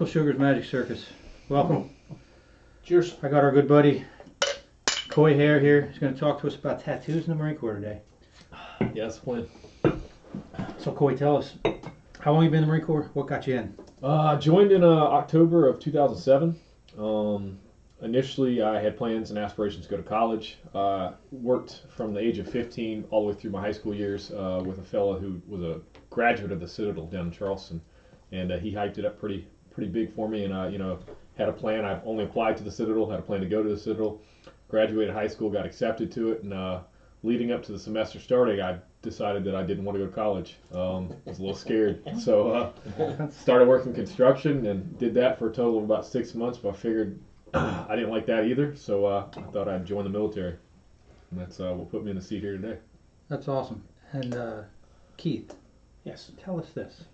Uncle Sugar's Magic Circus. Welcome. Cheers. I got our good buddy Coy Hair here. He's going to talk to us about tattoos in the Marine Corps today. Yes, when? So Coy, tell us, how long you been in the Marine Corps? What got you in? Joined in October of 2007. Initially, I had plans and aspirations to go to college. Worked from the age of 15 all the way through my high school years with a fellow who was a graduate of the Citadel down in Charleston, and he hyped it up pretty big for me. And had a plan. I only applied to the Citadel. Had a plan to go to the Citadel. Graduated high school, got accepted to it, and leading up to the semester starting, I decided that I didn't want to go to college. I was a little scared, so started working construction and did that for a total of about 6 months. But I figured I didn't like that either, so I thought I'd join the military, and that's what put me in the seat here today. That's awesome. And Keith, Yes. tell us this.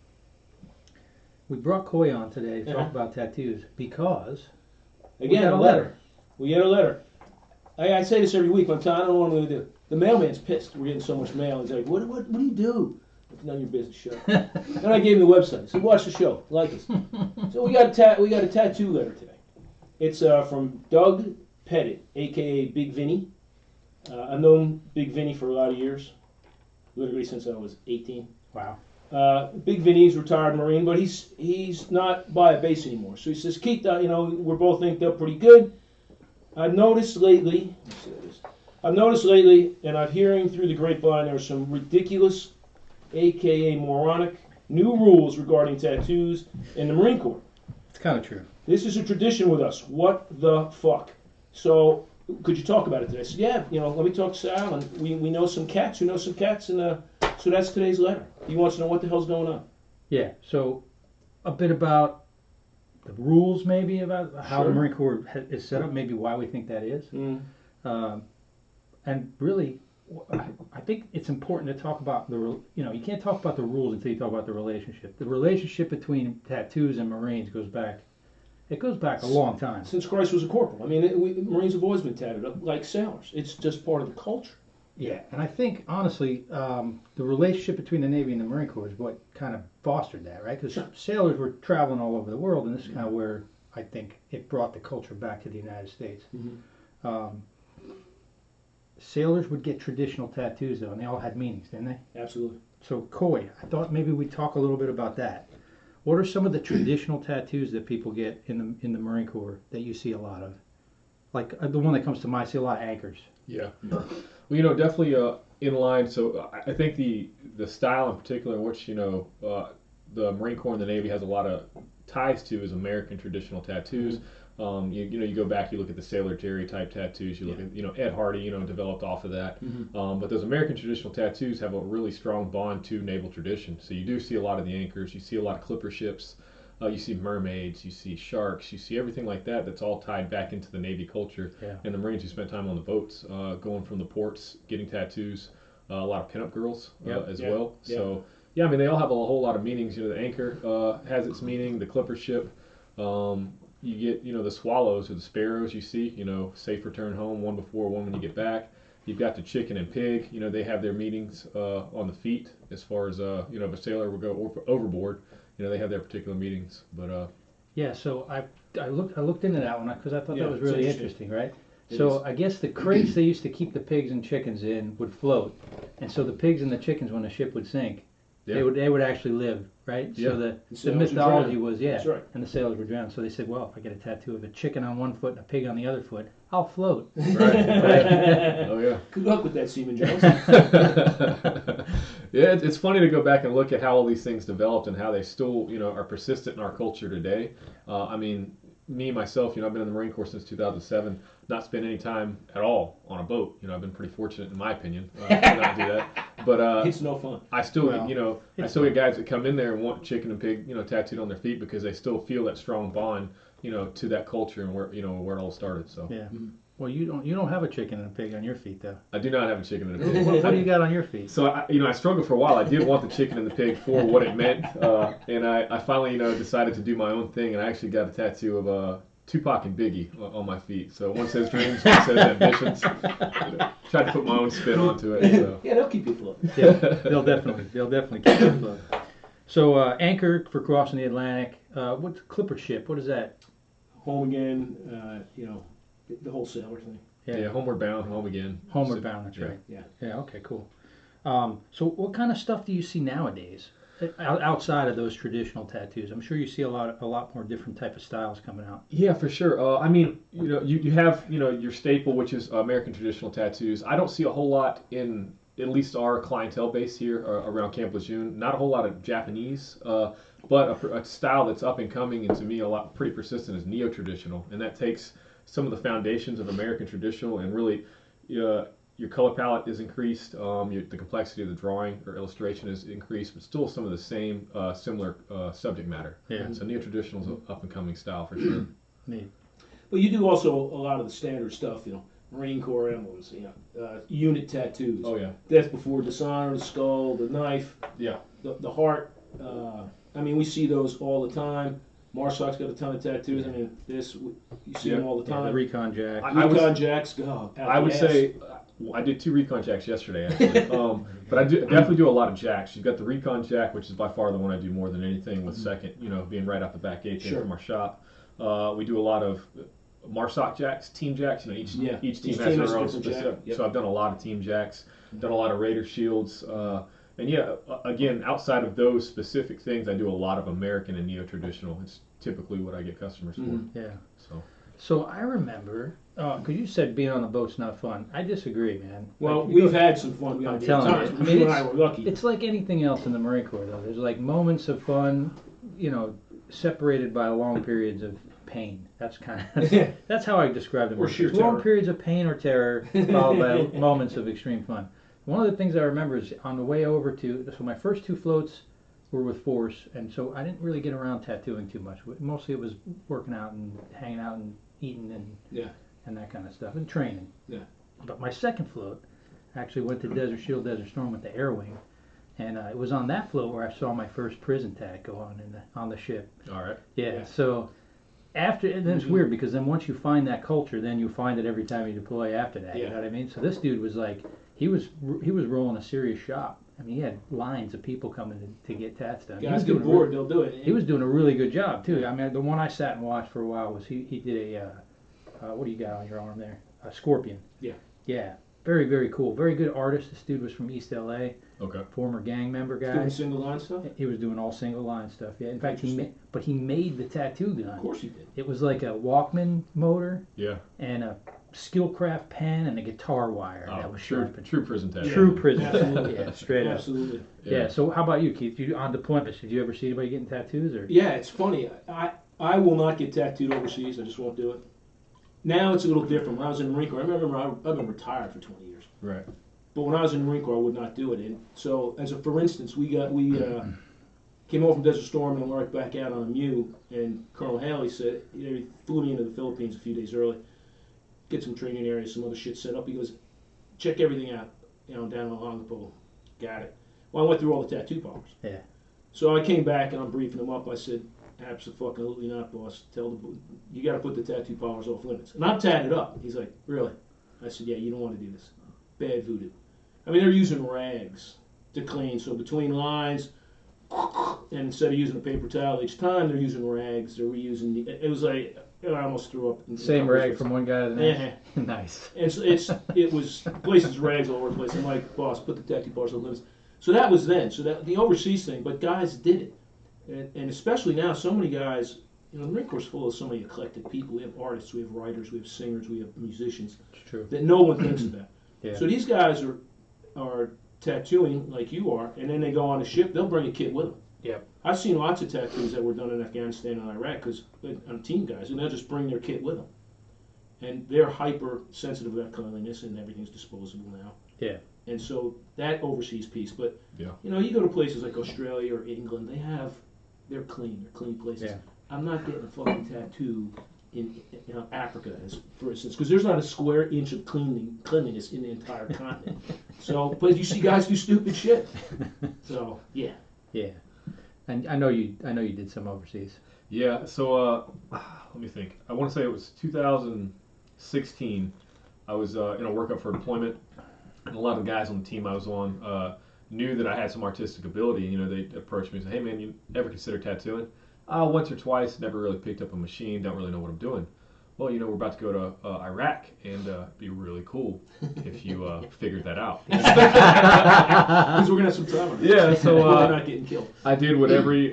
We brought Coy on today to talk about tattoos because Again, got a a letter. We get a letter. I say this every week. I don't normally do. The mailman's pissed. We're getting so much mail. He's like, what do you do? None of your business. Shut up. Then I gave him the website. I said, watch the show. Like us. So we got a tattoo letter today. It's from Doug Pettit, a.k.a. Big Vinny. I've known Big Vinny for a lot of years, literally since I was 18. wow. Big Vinny's retired Marine, but he's not by a base anymore. So he says, Keith, we're both linked up pretty good. I've noticed lately, and I'm hearing through the grapevine, there are some ridiculous, aka moronic, new rules regarding tattoos in the Marine Corps. It's kind of true. This is a tradition with us. What the fuck? So, could you talk about it today? I said, yeah, let me talk to Sal, and we know some cats who know some cats, and so that's today's letter. He wants to know what the hell's going on. Yeah, so a bit about the rules, maybe, about how the Sure. Marine Corps is set up, maybe why we think that is. And really, I think it's important to talk about you can't talk about the rules until you talk about the relationship. The relationship between tattoos and Marines goes back a long time. Since Christ was a corporal. I mean, Marines have always been tatted up like sailors. It's just part of the culture. Yeah, and I think, honestly, the relationship between the Navy and the Marine Corps is what kind of fostered that, right? Because sailors were traveling all over the world, and this is kind of where I think it brought the culture back to the United States. Mm-hmm. Sailors would get traditional tattoos, though, and they all had meanings, didn't they? Absolutely. So, Coy, I thought maybe we'd talk a little bit about that. What are some of the traditional tattoos that people get in the Marine Corps that you see a lot of? Like the one that comes to mind, I see a lot of anchors. Yeah. Well, definitely in line. So I think the style in particular in which the Marine Corps and the Navy has a lot of ties to is American traditional tattoos. Mm-hmm. You go back, you look at the Sailor Jerry type tattoos. You look at Ed Hardy, developed off of that. Mm-hmm. But those American traditional tattoos have a really strong bond to naval tradition. So you do see a lot of the anchors. You see a lot of clipper ships. You see mermaids, you see sharks, you see everything like that. That's all tied back into the Navy culture. Yeah. And the Marines who spent time on the boats, going from the ports, getting tattoos. A lot of pinup girls as well. Yep. So yeah, I mean they all have a whole lot of meanings. The anchor has its meaning. The clipper ship. You get the swallows or the sparrows. You see safe return home, one before, one when you get back. You've got the chicken and pig. They have their meanings on the feet as far as if a sailor would go overboard. They have their particular meetings, but yeah. So I looked into that one because I thought that was really interesting, right? It So is. I guess the crates they used to keep the pigs and chickens in would float, and so the pigs and the chickens, when the ship would sink, they would actually live, right? Yeah. So the sailors would mythology drown. was That's right. and the sailors were drowned. So they said, well, if I get a tattoo of a chicken on one foot and a pig on the other foot, I'll float. right. Oh yeah. Good luck with that, Seaman Jones. Yeah, it's funny to go back and look at how all these things developed and how they still, are persistent in our culture today. I mean, me, myself, I've been in the Marine Corps since 2007, not spent any time at all on a boat. I've been pretty fortunate, in my opinion, to not do that. But It's no fun. I still, Well, I still get guys that come in there and want chicken and pig, tattooed on their feet because they still feel that strong bond, to that culture and where it all started. So Yeah. Well, you don't have a chicken and a pig on your feet, though. I do not have a chicken and a pig. What do you got on your feet? So I struggled for a while. I did want the chicken and the pig for what it meant, and I finally decided to do my own thing, and I actually got a tattoo of Tupac and Biggie on my feet. So one says dreams, one says ambitions. Tried to put my own spin onto it. So. Yeah, they'll keep you afloat. Yeah, they'll definitely keep it afloat. So anchor for crossing the Atlantic. what's clipper ship? What is that? Home again, the whole sailor thing. Yeah, homeward bound, home again. Homeward bound. That's right. Yeah. Yeah. Okay. Cool. So what kind of stuff do you see nowadays outside of those traditional tattoos? I'm sure you see a lot more different type of styles coming out. Yeah, for sure. I mean, you have your staple, which is American traditional tattoos. I don't see a whole lot in at least our clientele base here around Camp Lejeune. Not a whole lot of Japanese, but a style that's up and coming, and to me pretty persistent, is neo-traditional, and that takes some of the foundations of American traditional and really your color palette is increased, the complexity of the drawing or illustration is increased, but still some of the same similar subject matter. Yeah. So neo-traditional is an up and coming style for sure. Neat. But you do also a lot of the standard stuff, Marine Corps emblems, unit tattoos. Oh yeah. Death before dishonor, the skull, the knife, Yeah. the heart. We see those all the time. Marsock's got a ton of tattoos. You see them all the Yeah, time. the Recon Jack. Recon Jacks, go. I would say I did 2 Recon Jacks yesterday, actually. But I definitely do a lot of Jacks. You've got the Recon Jack, which is by far the one I do more than anything, with second, being right out the back gate there from our shop. We do a lot of Marsock Jacks, Team Jacks. Each team has their own specific. Yep. So I've done a lot of Team Jacks, done a lot of Raider Shields. And again, outside of those specific things, I do a lot of American and neo-traditional. It's typically what I get customers for. Yeah. So I remember, because you said being on the boat's not fun. I disagree, man. Well, we've had some fun. I'm telling you. You and I were lucky. It's like anything else in the Marine Corps, though. There's like moments of fun, separated by long periods of pain. That's kind of that's how I describe them. Or sheer long terror. periods of pain or terror followed by moments of extreme fun. One of the things I remember is on the way over so my first 2 floats were with Force, and so I didn't really get around tattooing too much. Mostly it was working out and hanging out and eating and that kind of stuff, and training. Yeah. But my second float actually went to Desert Shield, Desert Storm with the Air Wing, and it was on that float where I saw my first prison tag go on the ship. all right. Yeah. So and then it's weird because then once you find that culture, then you find it every time you deploy after that. Yeah. You know what I mean? So this dude was like, he was rolling a serious shop. He had lines of people coming to get tats done. Guys get bored, they'll do it. He was doing a really good job too. The one I sat and watched for a while was he did a what do you got on your arm there? A scorpion. Yeah. Yeah. Very, very cool. Very good artist. This dude was from East LA. Okay. Former gang member guy. Doing single line stuff? He was doing all single line stuff. Yeah. In fact, he made the tattoo gun. Of course he did. It was like a Walkman motor. Yeah. And a Skillcraft pen and a guitar wire that was true prison tattoo. True prison. Absolutely. Yeah, straight up. Absolutely. Yeah. So how about you, Keith? You on deployments? Did you ever see anybody getting tattoos or? Yeah, it's funny. I will not get tattooed overseas. I just won't do it. Now it's a little different. When I was in the Marine Corps, I've been retired for 20 years. Right. But when I was in the Marine Corps, I would not do it. And so, for instance, we came over from Desert Storm and worked back out on a Mew. And Colonel Haley said, he flew me into the Philippines a few days early, get some training areas, some other shit set up. He goes, check everything out, down in Longapo. Got it. Well, I went through all the tattoo parlors. Yeah. So I came back and I'm briefing him up. I said, absolutely not, boss. You got to put the tattoo parlors off limits. And I'm tatted up. He's like, really? I said, yeah, you don't want to do this. Bad voodoo. They're using rags to clean. So between lines, and instead of using a paper towel each time, they're using rags. They're reusing. It was like I almost threw up. Same rag from one guy to the next. Yeah. Nice. And so it was places rags all over the place. I'm like, boss, put the tattoo parlors off limits. So that was then. So that the overseas thing, but guys did it, and especially now, so many guys. The Marine Corps is full of so many eclectic people. We have artists, we have writers, we have singers, we have musicians. It's true. That no one thinks about. Yeah. So these guys are tattooing like you are, and then they go on a ship. They'll bring a kit with them. Yep. I've seen lots of tattoos that were done in Afghanistan and Iraq because I'm team guys, and they'll just bring their kit with them. And they're hyper sensitive about cleanliness, and everything's disposable now. Yeah. And so that overseas piece, but Yeah. You go to places like Australia or England, they're clean places. Yeah. I'm not getting a fucking tattoo in Africa, for instance, because there's not a square inch of cleanliness in the entire continent. So, but you see guys do stupid shit. So, yeah. Yeah. And I know you did some overseas. Yeah. So let me think. I want to say it was 2016. I was in a workup for deployment, and a lot of the guys on the team I was on knew that I had some artistic ability. They approached me and said, "Hey, man, you ever consider tattooing?" Once or twice, never really picked up a machine, don't really know what I'm doing. Well, we're about to go to Iraq, and it'd be really cool if you figured that out. Because we're gonna have some time on it. Yeah, so we're not getting killed. I did what every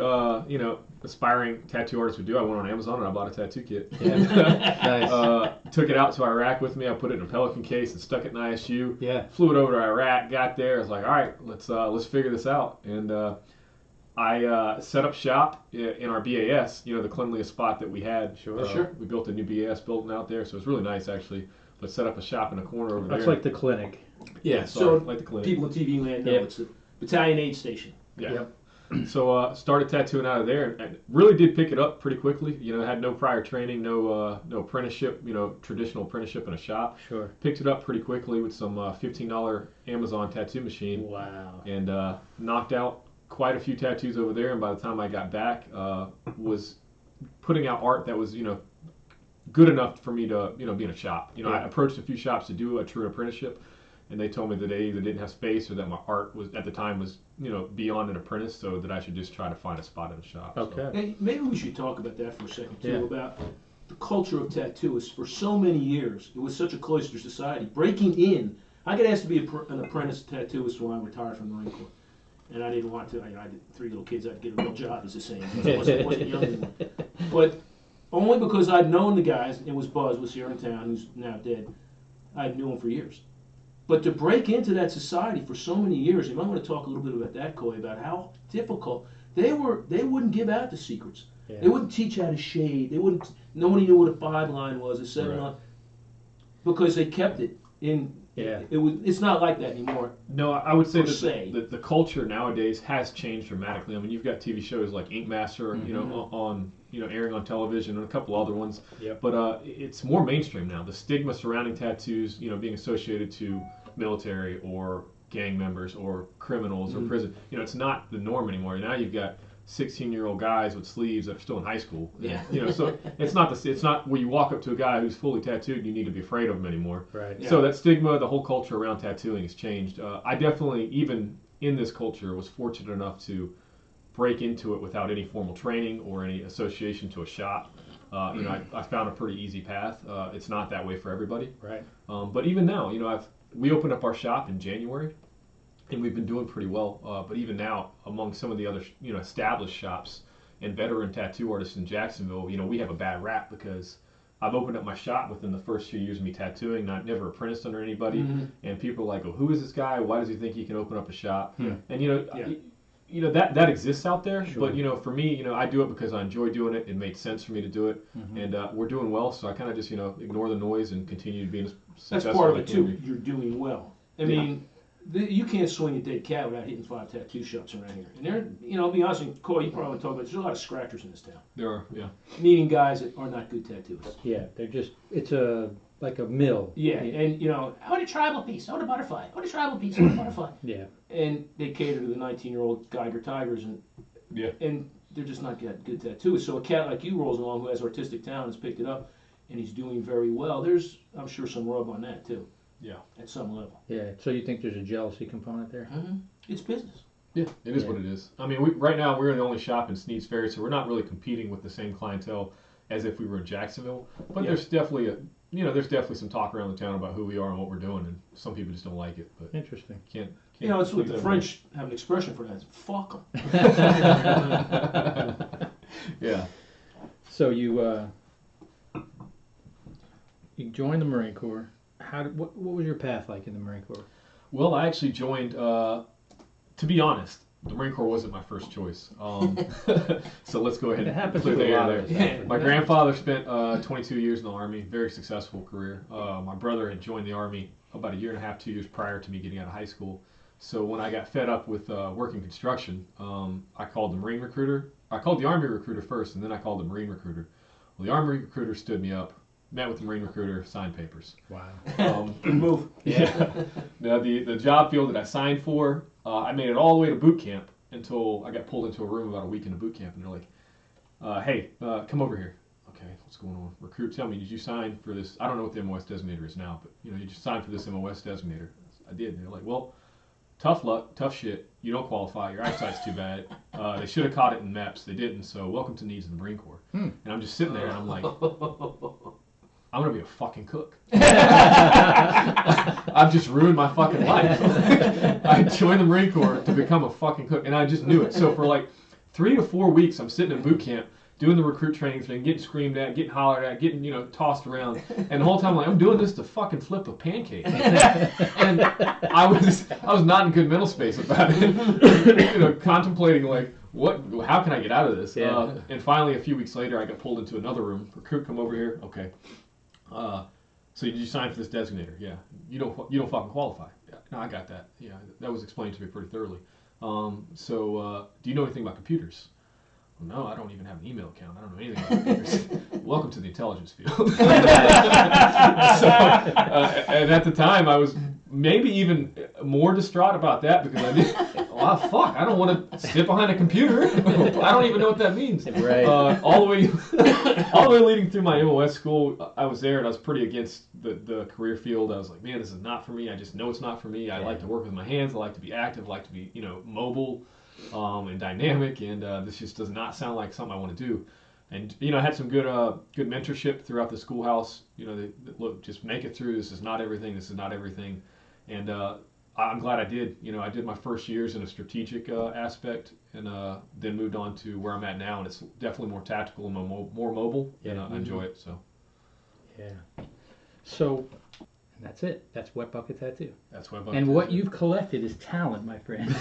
aspiring tattoo artist would do. I went on Amazon and I bought a tattoo kit. And, Nice. took it out to Iraq with me. I put it in a Pelican case and stuck it in ISU. Yeah. Flew it over to Iraq. Got there. I was like, all right, let's figure this out. And I set up shop in our BAS. The cleanliest spot that we had. Sure. We built a new BAS building out there, so it was really nice actually. But set up a shop in a corner over there. That's like the clinic. Yeah. So like the clinic. people in TV land know Yep. it's the battalion aid station. Yeah. Yep. So started tattooing out of there, and really did pick it up pretty quickly. Had no prior training, no apprenticeship, traditional apprenticeship in a shop. Sure. Picked it up pretty quickly with some $15 Amazon tattoo machine, Wow. and knocked out quite a few tattoos over there. And by the time I got back, was putting out art that was good enough for me to be in a shop. I approached a few shops to do a true apprenticeship, and they told me that they either didn't have space or that my art was at the time was beyond an apprentice, so that I should just try to find a spot in a shop. Okay. So. Hey, maybe we should talk about that for a second too. Yeah. About the culture of tattooists. For so many years, it was such a cloistered society. Breaking in, I got asked to be an apprentice tattooist when I retired from the Marine Corps, and I didn't want to. I had 3 little kids. I'd get a real job, as the saying. I wasn't young anymore. But only because I'd known the guys. It was Buzz was here in town, who's now dead. I knew him for years. But to break into that society for so many years, you might want to talk a little bit about that, Coy, about how difficult they wouldn't give out the secrets. Yeah. They wouldn't teach how to shade. Nobody knew what a 5-line was, a 7-line, Right. because they kept it in. Yeah. It's not like that anymore. No, I would say Per se. that the culture nowadays has changed dramatically. I mean, you've got TV shows like Ink Master, on airing on television, and a couple other ones. Yep. But it's more mainstream now. The stigma surrounding tattoos, being associated to military or gang members or criminals or prison, it's not the norm anymore. Now you've got 16-year-old guys with sleeves that are still in high school. Yeah. So it's not where you walk up to a guy who's fully tattooed and you need to be afraid of him anymore. Right. Yeah. So that stigma, the whole culture around tattooing has changed. I definitely, even in this culture, was fortunate enough to break into it without any formal training or any association to a shop. I found a pretty easy path. It's not that way for everybody. Right. But even now, we opened up our shop in January, and we've been doing pretty well. But even now, among some of the other established shops and veteran tattoo artists in Jacksonville, we have a bad rap because I've opened up my shop within the first few years of me tattooing, never apprenticed under anybody, and people are like, "Oh, who is this guy? Why does he think he can open up a shop?" Yeah. And that exists out there. Sure. But for me, I do it because I enjoy doing it. It made sense for me to do it, and we're doing well. So I kind of just ignore the noise and continue being That's successful. part of it as I can too. be. You're doing well. I mean, you can't swing a dead cat without hitting 5 tattoo shops around here. And there, I'll be honest with you, Coy, you probably talk about. There's a lot of scratchers in this town, There are, yeah. meaning guys that are not good tattooists. Yeah. It's like a mill. Yeah, and I want a tribal piece. I want a butterfly. I want a tribal piece. I want a butterfly. Yeah. And they cater to the 19-year-old Geiger Tigers, and they're just not good tattooists. So a cat like you rolls along who has artistic talent, has picked it up, and he's doing very well. There's, I'm sure, some rub on that too. Yeah. At some level. Yeah. So you think there's a jealousy component there? It's business. Yeah, it is what it is. I mean, right now we're the only shop in Sneads Ferry, so we're not really competing with the same clientele as if we were in Jacksonville. But there's definitely there's definitely some talk around the town about who we are and what we're doing, and some people just don't like it. But Interesting. can't It's what please the everybody. French have an expression for that. It's fuck them. Yeah. So you joined the Marine Corps. What was your path like in the Marine Corps? Well, I actually joined. To be honest, the Marine Corps wasn't my first choice. So let's go ahead It and happens clear to the a lot air of there. us. My grandfather spent 22 years in the Army, very successful career. My brother had joined the Army about 1.5 years, 2 years prior to me getting out of high school. So when I got fed up with working construction, I called the Marine recruiter. I called the Army recruiter first, and then I called the Marine recruiter. Well, the Army recruiter stood me up, met with the Marine recruiter, signed papers. Wow. Good move. Yeah. Now the job field that I signed for, I made it all the way to boot camp until I got pulled into a room about a week into boot camp, and they're like, "Hey, come over here." Okay, what's going on? Recruit, tell me, did you sign for this? I don't know what the MOS designator is now, but you just signed for this MOS designator. I did. And they're like, "Well, tough luck, tough shit. You don't qualify. Your eyesight's too bad. They should have caught it in MEPS. They didn't. So welcome to needs of the Marine Corps. And I'm just sitting there and I'm like, I'm gonna be a fucking cook. I've just ruined my fucking life. I joined the Marine Corps to become a fucking cook, and I just knew it. So for like 3 to 4 weeks, I'm sitting in boot camp doing the recruit training thing, getting screamed at, getting hollered at, getting tossed around, and the whole time I'm doing this to fucking flip a pancake. And I was not in good mental space about it. Contemplating like, how can I get out of this? Yeah. And finally, a few weeks later, I got pulled into another room. Recruit, come over here. Okay. So did you sign for this designator? Yeah. You don't fucking qualify. Yeah. No, I got that. Yeah. That was explained to me pretty thoroughly. So do you know anything about computers? Well, no, I don't even have an email account. I don't know anything about computers. Welcome to the intelligence field. And at the time, I was maybe even more distraught about that because I did. Oh fuck! I don't want to sit behind a computer. I don't even know what that means. Right. All the way leading through my MOS school, I was there and I was pretty against the career field. I was like, man, this is not for me. I just know it's not for me. I like to work with my hands. I like to be active. I like to be mobile. And dynamic, and this just does not sound like something I want to do. And I had some good mentorship throughout the schoolhouse. They look, just make it through. This is not everything. This is not everything. And I'm glad I did. I did my first years in a strategic aspect, and then moved on to where I'm at now, and it's definitely more tactical and more mobile. Yeah, and I enjoy it. So. Yeah. So. And that's it. That's Wet Bucket Tattoo. That's Wet Bucket And Tattoo. what you've collected is talent, my friend.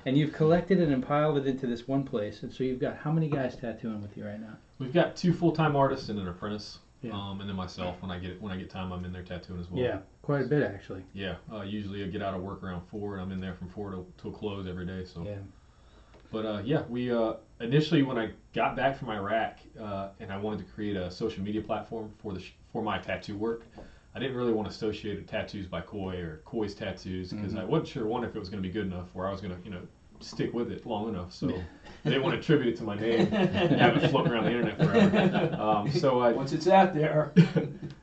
And you've collected it and piled it into this one place. And so you've got how many guys tattooing with you right now? We've got 2 full-time artists and an apprentice. Yeah. And then myself. When I get time, I'm in there tattooing as well. Yeah, quite a bit actually. Yeah. Usually I get out of work around 4, and I'm in there from 4 till close every day. So. Yeah. But we initially when I got back from Iraq and I wanted to create a social media platform for my tattoo work. I didn't really want to associate tattoos by Coy or Coy's tattoos because I wasn't sure if it was going to be good enough or I was going to stick with it long enough. So I didn't want to attribute it to my name and have it floating around the internet forever. So once it's out there.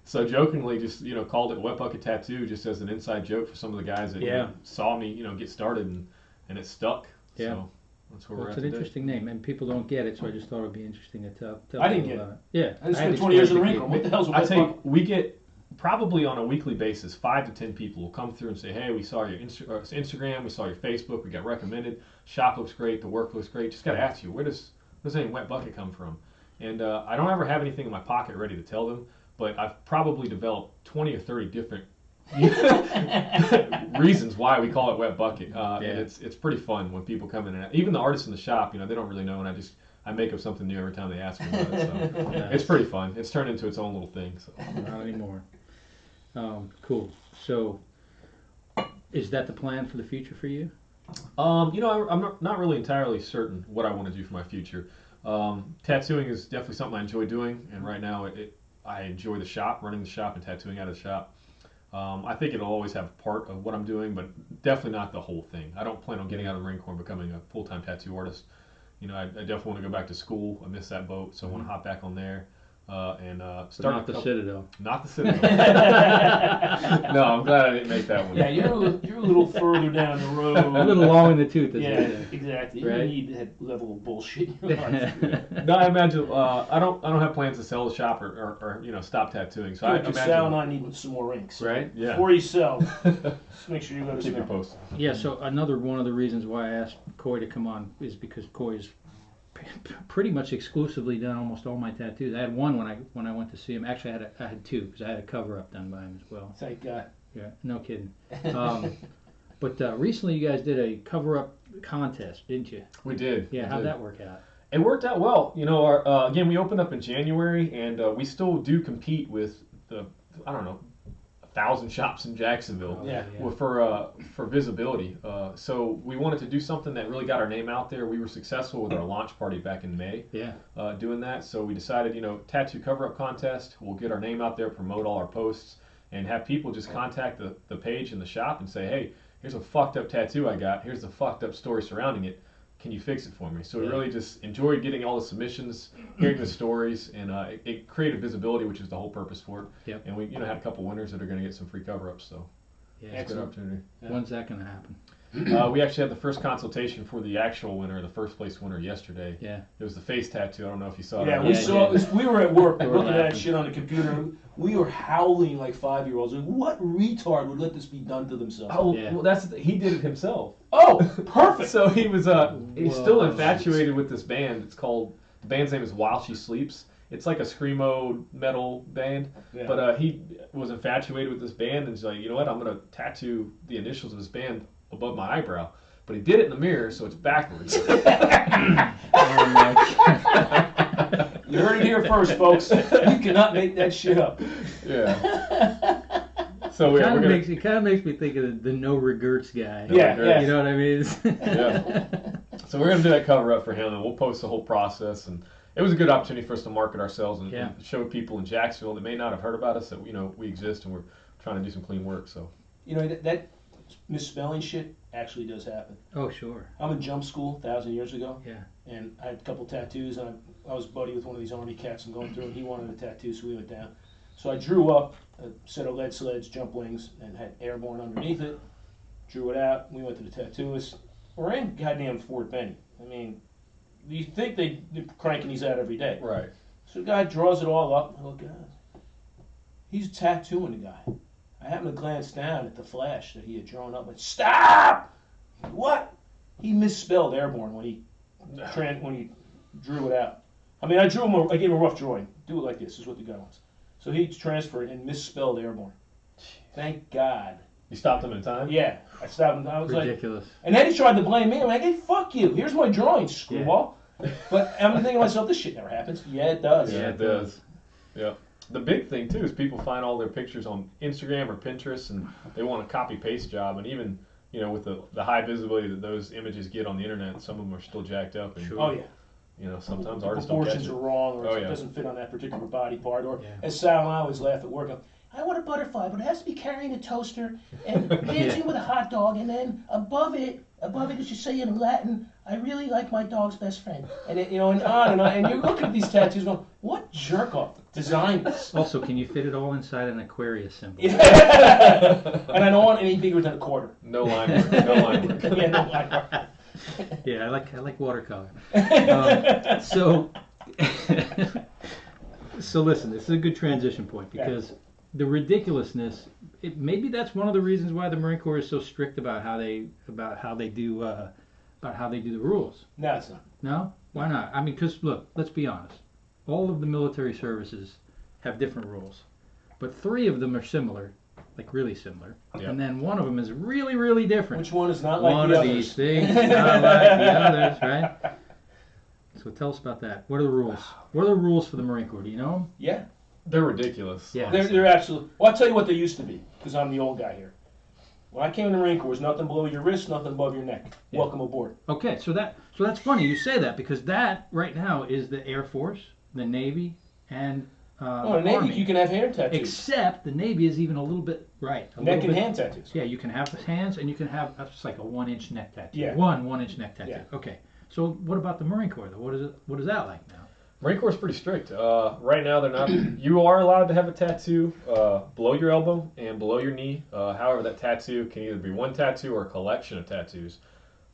So jokingly just called it Wet Bucket Tattoo just as an inside joke for some of the guys that saw me get started and it stuck. Yeah. So that's where we're at It's an today. interesting name, and people don't get it, so I just thought it would be interesting to tell I didn't people get about it. Yeah. I spent 20 years in the Marine Corps. What the hell's a I Wet think Bucket? we get probably on a weekly basis 5 to 10 people will come through and say, hey, we saw your Instagram, we saw your Facebook, we got recommended, shop looks great, the work looks great. Just got to ask you, where does any Wet Bucket come from? And I don't ever have anything in my pocket ready to tell them, but I've probably developed 20 or 30 different reasons why we call it Wet Bucket. And it's pretty fun when people come in, and even the artists in the shop, they don't really know, and I make up something new every time they ask me about it. So it's pretty fun. It's turned into its own little thing. So. Not anymore. Cool. So, is that the plan for the future for you? I'm not really entirely certain what I want to do for my future. Tattooing is definitely something I enjoy doing, and right now I enjoy the shop, running the shop and tattooing out of the shop. I think it'll always have a part of what I'm doing, but definitely not the whole thing. I don't plan on getting out of the Marine Corps and becoming a full-time tattoo artist. I definitely want to go back to school. I missed that boat, so I want to hop back on there and start. Not the Citadel. Not the Citadel. No, I'm glad I didn't make that one. Yeah, you're a little further down the road. A little long in the tooth. Yeah, exactly. Right? You need that level of bullshit in your life. No, I imagine I don't have plans to sell the shop or stop tattooing. So I Because imagine. Sal and I need some more inks. Right? Yeah. Before you sell, just make sure you go to Keep me Sal. posted. Yeah, so another one of the reasons why I asked Coy to come on is because Coy's pretty much exclusively done almost all my tattoos. I had one when I went to see him. Actually, I had 2 because I had a Coverup done by him as well. Thank God. Yeah, no kidding. But recently you guys did a Coverup contest, didn't you? We did. Yeah, we how'd did. that work out? It worked out well. Again, we opened up in January, and we still do compete with the 1,000 shops in Jacksonville. Yeah. For visibility. So we wanted to do something that really got our name out there. We were successful with our launch party back in May. Yeah. Doing that. So we decided, tattoo cover-up contest. We'll get our name out there, promote all our posts, and have people just contact the page in the shop and say, hey, here's a fucked up tattoo I got. Here's the fucked up story surrounding it. Can you fix it for me? So we really just enjoyed getting all the submissions, hearing the stories, and it created visibility, which is the whole purpose for it. Yep. And we had a couple winners that are going to get some free cover-ups. So Yeah. It's a good opportunity. Yeah. When's that going to happen? We actually had the first consultation for the actual winner, the first place winner, yesterday. Yeah. It was the face tattoo. I don't know if you saw Yeah, that. we Yeah, saw. yeah. We were at work We were looking at that laughing. shit on the computer. We were howling like 5-year-olds. Like, what retard would let this be done to themselves? Oh, Yeah. well, he did it himself. Oh, perfect. So he's still Whoa. infatuated with this band. The band's name is While She Sleeps. It's like a screamo metal band, Yeah. but he was infatuated with this band and he's like, you know what, I'm gonna tattoo the initials of this band above my eyebrow. But he did it in the mirror, so it's backwards. Oh my God. You heard it here first, folks. You cannot make that shit up. Yeah. So It we're kind of gonna, makes me think of the no regrets guy. Yeah, yeah. You know what I mean? Yeah. So we're gonna do that cover up for him, and we'll post the whole process. And it was a good opportunity for us to market ourselves and, Yeah. and show people in Jacksonville that may not have heard about us that we exist and we're trying to do some clean work. So You know, that misspelling shit actually does happen. Oh, sure. I'm in jump school 1,000 years ago. Yeah. And I had a couple tattoos, and I was buddy with one of these army cats I'm going through, and he wanted a tattoo, so we went down. So I drew up a set of lead sleds, jump wings, and had airborne underneath it. Drew it out. We went to the tattooist. We're in goddamn Fort Benning. I mean, you think they're cranking these out every day. right. So the guy draws it all up. I look at it. He's tattooing the guy. I happened to glance down at the flash that he had drawn up. And stop! What? He misspelled airborne when he drew it out. I mean, I gave him a rough drawing. Do it like this. Is what the guy wants. So he transferred and misspelled airborne. Thank God. You stopped him in time. Yeah, I stopped him. I was Ridiculous. like, and then he tried to blame me. I'm like, hey, fuck you. Here's my drawing, screwball. But I'm thinking to myself, this shit never happens. Yeah, it does. Yeah, it does. Yeah. The big thing too is people find all their pictures on Instagram or Pinterest, and they want a copy paste job. And even with the high visibility that those images get on the internet, some of them are still jacked up. And, Oh yeah. Sometimes The artists don't catch proportions it. are wrong, or Oh, it yeah. doesn't fit on that particular body part. Or Yeah. as Sal and I always laugh at work, I want a butterfly, but it has to be carrying a toaster and dancing with a hot dog, and then above it, it should say in Latin, "I really like my dog's best friend." And and on and on. And you're looking at these tattoos, going, "What jerk off designed this?" Also, can you fit it all inside an Aquarius symbol? And I don't want any bigger than a quarter. No line work. No line work. Yeah, no line. Yeah, I like watercolor. So listen, this is a good transition point because the ridiculousness. Maybe that's one of the reasons why the Marine Corps is so strict about how they do the rules. No, it's not. No, why not? I mean, because look, let's be honest. All of the military services have different rules, but 3 of them are similar, like really similar, Yep. and then one of them is really, really different. Which one is not like One the of others? these things is not like the others, right? So tell us about that. What are the rules? What are the rules for the Marine Corps? Do you know them? Yeah. They're ridiculous. Yeah. They're absolutely. Well, I'll tell you what they used to be, because I'm the old guy here. When I came in the Marine Corps, it was nothing below your wrist, nothing above your neck. Yeah. Welcome aboard. Okay, so that's funny you say that because that right now is the Air Force, the Navy, and Oh, the the Navy, Army. you can have hand tattoos. Except the Navy is even a little bit right. A Neck little and bit, hand tattoos. Yeah, you can have the hands and you can have that's like a 1-inch neck tattoo. Yeah. One inch neck tattoo. Yeah. Okay. So what about the Marine Corps though? What is that like now? Marine Corps is pretty strict. Right now, they're not. You are allowed to have a tattoo below your elbow and below your knee. However, that tattoo can either be one tattoo or a collection of tattoos,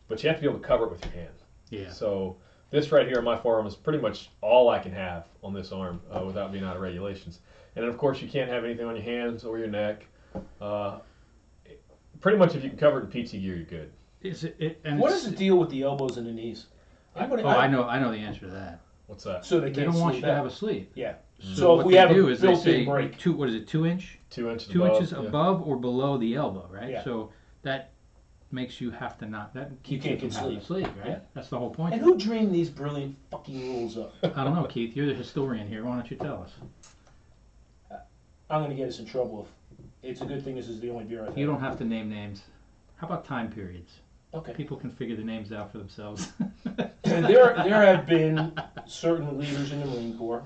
but you have to be able to cover it with your hand. Yeah. So this right here on my forearm is pretty much all I can have on this arm without being out of regulations. And then, of course, you can't have anything on your hands or your neck. Pretty much, if you can cover it in PT gear, you're good. Is it? And What it's- is the deal with the elbows and the knees? Anybody- Oh, I know the answer to that. What's that? So they They can't don't want you sleep to out. have a sleeve. Yeah. So, So if what we they have a do is they built-in say break. 2 2 inch? 2 inches 2 above. inches yeah. above or below the elbow, right? Yeah. So that makes you have to not that keeps can't you from get having a sleeve, right? Yeah. That's the whole point. And who dreamed these brilliant fucking rules up? I don't know, Keith. You're the historian here. Why don't you tell us? I'm going to get us in trouble. It's a good thing this is the only beer I've had. You don't have to name names. How about time periods? Okay. People can figure the names out for themselves. And there have been certain leaders in the Marine Corps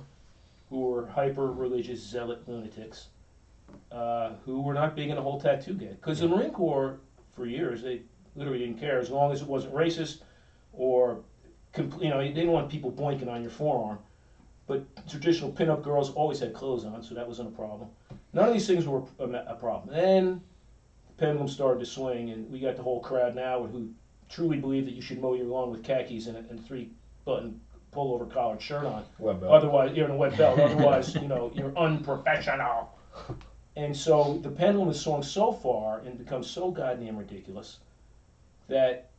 who were hyper-religious zealot lunatics who were not big in the whole tattoo game. Because the Marine Corps, for years, they literally didn't care as long as it wasn't racist or, they didn't want people boinking on your forearm. But traditional pinup girls always had clothes on, so that wasn't a problem. None of these things were a problem. Then the pendulum started to swing, and we got the whole crowd now who truly believe that you should mow your lawn with khakis and a 3-button pullover collared shirt on. Web belt. Otherwise, you're in a wet belt. Otherwise, you're unprofessional. And so the pendulum has swung so far and become so goddamn ridiculous that,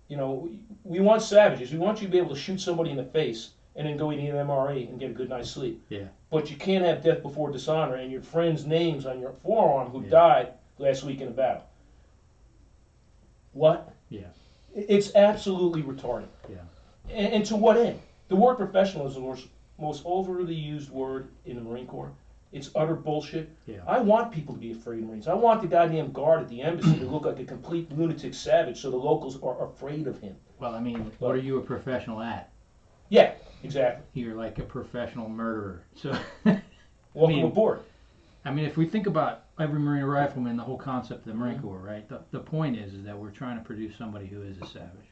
we want savages. We want you to be able to shoot somebody in the face and then go eat an MRE and get a good night's sleep. Yeah. But you can't have death before dishonor and your friends' names on your forearm who died last week in a battle. What? Yeah. It's absolutely retarded. Yeah. And to what end? The word professional is the most overly used word in the Marine Corps. It's utter bullshit. Yeah. I want people to be afraid of Marines. I want the goddamn guard at the embassy to look like a complete lunatic savage so the locals are afraid of him. Well, I mean, what are you a professional at? Yeah, exactly. You're like a professional murderer. So, Welcome aboard. I mean, if we think about every Marine rifleman, the whole concept of the Marine Corps, right? The point is that we're trying to produce somebody who is a savage.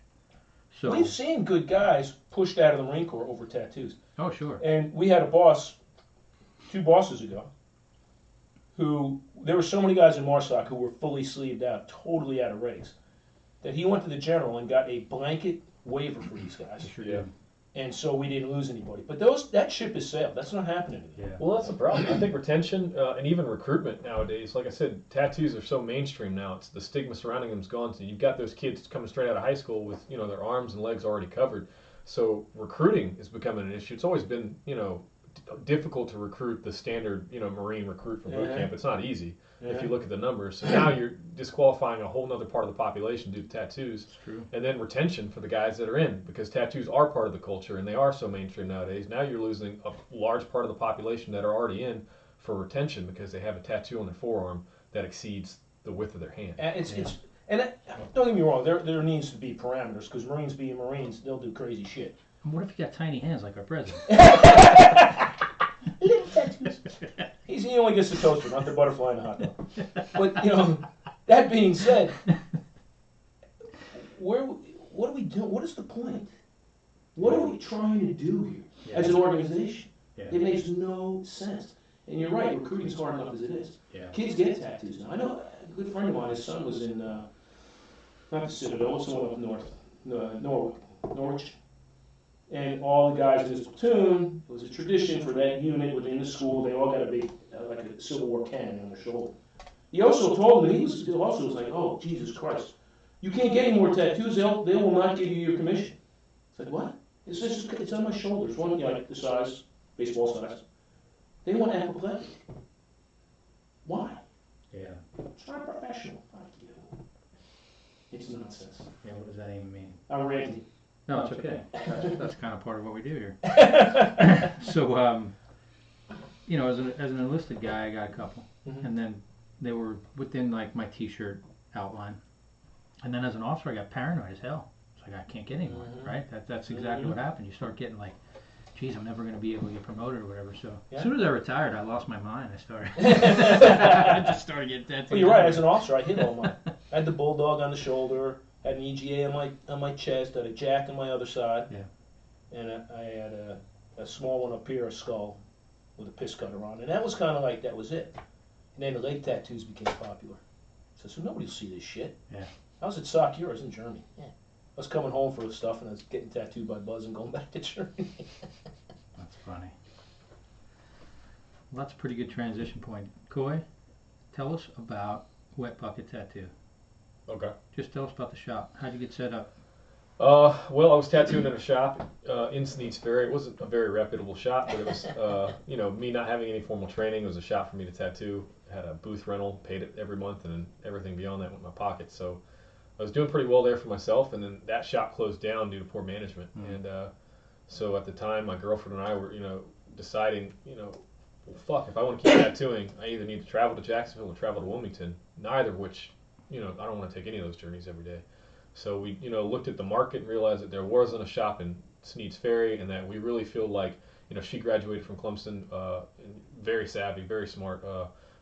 So We've seen good guys pushed out of the Marine Corps over tattoos. Oh, sure. And we had a boss 2 bosses ago, there were so many guys in MARSOC who were fully sleeved out, totally out of regs, that he went to the general and got a blanket waiver for these guys. Sure. Yeah. And so we didn't lose anybody. But that ship has sailed. That's not happening anymore. Yeah. Well, that's the problem. I think retention and even recruitment nowadays, like I said, tattoos are so mainstream now. It's the stigma surrounding them is gone. So you've got those kids coming straight out of high school with their arms and legs already covered. So recruiting is becoming an issue. It's always been difficult to recruit the standard Marine recruit from boot camp. It's not easy if you look at the numbers. So now you're disqualifying a whole other part of the population due to tattoos. It's true. And then retention for the guys that are in, because tattoos are part of the culture and they are so mainstream nowadays. Now you're losing a large part of the population that are already in for retention because they have a tattoo on their forearm that exceeds the width of their hand. Don't get me wrong, there needs to be parameters, because Marines being Marines, they'll do crazy shit. What if you got tiny hands like our president? Little tattoos. He only gets the toaster, not the butterfly and the hot dog. But, that being said, what are we doing? What is the point? What are we trying to do here as an organization? Yeah. It makes no sense. And you're right, recruiting's hard enough as it is. Yeah. Kids get tattoos now. I know a good friend of mine, his son was in, not the Citadel, what's the one up north, Norwich. And all the guys in his platoon, it was a tradition for that unit within the school, they all got a big, like a Civil War cannon on their shoulder. He also told them, he was like, oh, Jesus Christ, you can't get any more tattoos, they will not give you your commission. It's like, what? It's on my shoulders, one, like the size, baseball size. They want apoplectic. Why? Yeah. It's not professional. Fuck you. It's nonsense. Yeah. What does that even mean? I'm ranting. No, it's okay. That's kind of part of what we do here. So, as an enlisted guy, I got a couple, and then they were within like my T-shirt outline, and then as an officer, I got paranoid as hell. It's like I can't get anymore, right? That's exactly what happened. You start getting like, geez, I'm never going to be able to get promoted or whatever. So as soon as I retired, I lost my mind. I just started getting tattoos. Well, you're right. As an officer, I hit all mine. I had the bulldog on the shoulder. Had an EGA on my chest, had a jack on my other side, and I had a small one up here, a skull, with a piss cutter on, and that was kind of like, that was it. And then the leg tattoos became popular. So nobody will see this shit. Yeah. I was at SOC Euros in Germany. Yeah. I was coming home for the stuff, and I was getting tattooed by Buzz and going back to Germany. That's funny. Well, that's a pretty good transition point. Coy, tell us about Wet Bucket Tattoo. Okay. Just tell us about the shop. How'd you get set up? Well, I was tattooing in a shop in Sneads Ferry. It wasn't a very reputable shop, but it was, me not having any formal training. It was a shop for me to tattoo. I had a booth rental, paid it every month, and then everything beyond that went in my pocket. So I was doing pretty well there for myself, and then that shop closed down due to poor management. And so at the time, my girlfriend and I were, deciding, well, fuck, if I want to keep tattooing, I either need to travel to Jacksonville or travel to Wilmington, neither of which, I don't want to take any of those journeys every day. So we, looked at the market and realized that there wasn't a shop in Sneads Ferry, and that we really feel like, she graduated from Clemson, and very savvy, very smart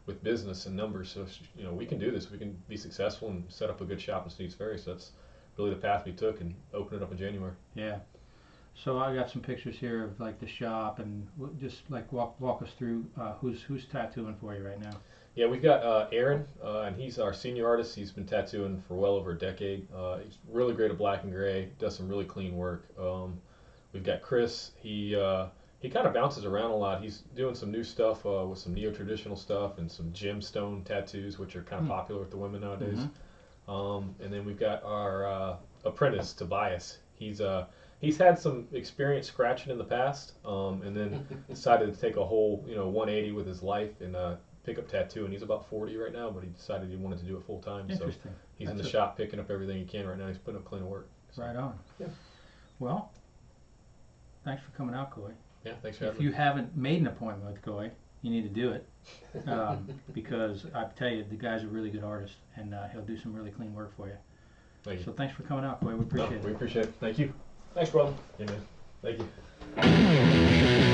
with business and numbers. So, we can do this. We can be successful and set up a good shop in Sneads Ferry. So that's really the path we took, and opened it up in January. Yeah. So I got some pictures here of like the shop, and just like walk us through who's tattooing for you right now. Yeah, we've got Aaron, and he's our senior artist. He's been tattooing for well over a decade. He's really great at black and gray. Does some really clean work. We've got Chris. He kind of bounces around a lot. He's doing some new stuff with some neo-traditional stuff and some gemstone tattoos, which are kind of popular with the women nowadays. And then we've got our apprentice Tobias. He's had some experience scratching in the past, and then decided to take a whole 180 with his life and pick up tattooing. He's about 40 right now, but he decided he wanted to do it full time. So Interesting. he's in the shop picking up everything he can right now. He's putting up clean work. So, Right on. Yeah. Well, thanks for coming out, Coy. yeah, thanks for having If you me. haven't made an appointment with Coy, you need to do it, because I tell you, the guy's a really good artist, and he'll do some really clean work for you. Thank you. So thanks for coming out, Coy. We appreciate We it. appreciate it. Thank you. Thanks, brother. Yeah, man. Thank you.